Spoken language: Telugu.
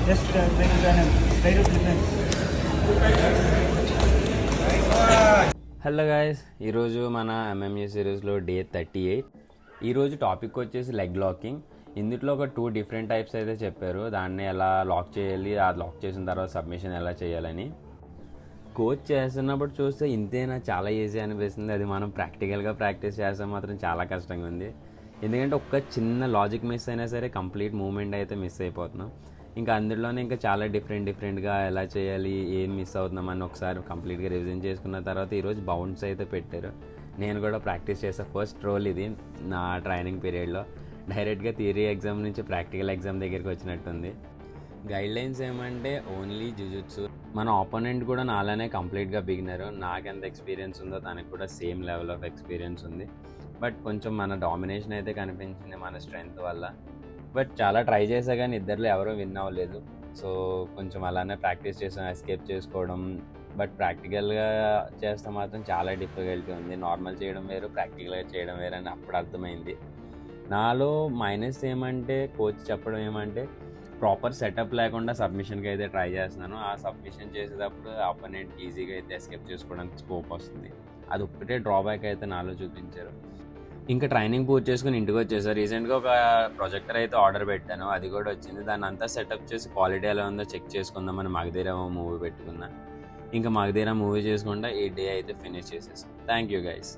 Just try to listen. Hello guys, ఈరోజు మన ఎంఎంఏ సిరీస్లో డే 38. ఈరోజు టాపిక్ వచ్చేసి లెగ్ లాకింగ్. ఇందులో ఒక 2 డిఫరెంట్ టైప్స్ అయితే చెప్పారు. దాన్ని ఎలా లాక్ చేయాలి, ఆ లాక్ చేసిన తర్వాత సబ్మిషన్ ఎలా చేయాలని. కోచ్ చేస్తున్నప్పుడు చూస్తే ఇంతేనా, చాలా ఈజీ అనిపిస్తుంది. అది మనం ప్రాక్టికల్గా ప్రాక్టీస్ చేస్తే మాత్రం చాలా కష్టంగా ఉంది. ఎందుకంటే ఒక్క చిన్న లాజిక్ మిస్ అయినా సరే కంప్లీట్ మూమెంట్ అయితే మిస్ అయిపోతున్నాం. ఇంకా అందులోనే ఇంకా చాలా డిఫరెంట్గా ఎలా చేయాలి, ఏం మిస్ అవుతున్నామని ఒకసారి కంప్లీట్గా రివిజన్ చేసుకున్న తర్వాత ఈరోజు బౌన్స్ అయితే పెట్టారు. నేను కూడా ప్రాక్టీస్ చేసే ఫస్ట్ రోల్ ఇది నా ట్రైనింగ్ పీరియడ్లో. డైరెక్ట్గా థియరీ ఎగ్జామ్ నుంచి ప్రాక్టికల్ ఎగ్జామ్ దగ్గరికి వచ్చినట్టుంది. గైడ్లైన్స్ ఏమంటే ఓన్లీ జుజుట్సు. మన ఆపోనెంట్ కూడా నాలానే కంప్లీట్గా బిగినరు. నాకెంత ఎక్స్పీరియన్స్ ఉందో తనకు కూడా సేమ్ లెవెల్ ఆఫ్ ఎక్స్పీరియన్స్ ఉంది. బట్ కొంచెం మన డామినేషన్ అయితే కనిపించింది మన స్ట్రెంగ్త్ వల్ల. బట్ చాలా ట్రై చేసా కానీ ఇద్దరిలో ఎవరూ విన్ అవ్వలేదు. సో కొంచెం అలానే ప్రాక్టీస్ చేసాం, ఎస్కేప్ చేసుకోవడం. బట్ ప్రాక్టికల్గా చేస్తే మాత్రం చాలా డిఫికల్టీ ఉంది. నార్మల్ చేయడం వేరు, ప్రాక్టికల్గా చేయడం వేరు అని అప్పుడు అర్థమైంది. నాలో మైనస్ ఏమంటే కోచ్ చెప్పడం ఏమంటే ప్రాపర్ సెటప్ లేకుండా సబ్మిషన్కి అయితే ట్రై చేస్తున్నాను. ఆ సబ్మిషన్ చేసేటప్పుడు అపోనెంట్ ఈజీగా అయితే ఎస్కేప్ చేసుకోవడానికి స్కోప్ వస్తుంది. అది ఒక్కటే డ్రాబ్యాక్ అయితే నాలో చూపించారు. ఇంకా ట్రైనింగ్ పూర్తి చేసుకుని ఇంటికి వచ్చేసారు. రీసెంట్గా ఒక ప్రొజెక్టర్ అయితే ఆర్డర్ పెట్టాను, అది కూడా వచ్చింది. దాన్ని అంతా సెటప్ చేసి క్వాలిటీ ఎలా ఉందో చెక్ చేసుకుందామని మగధీర మూవీ పెట్టుకున్నా. ఇంకా మగధీర మూవీ చేసుకుంటా ఈ డే అయితే ఫినిష్ చేసేసాను. Thank you guys.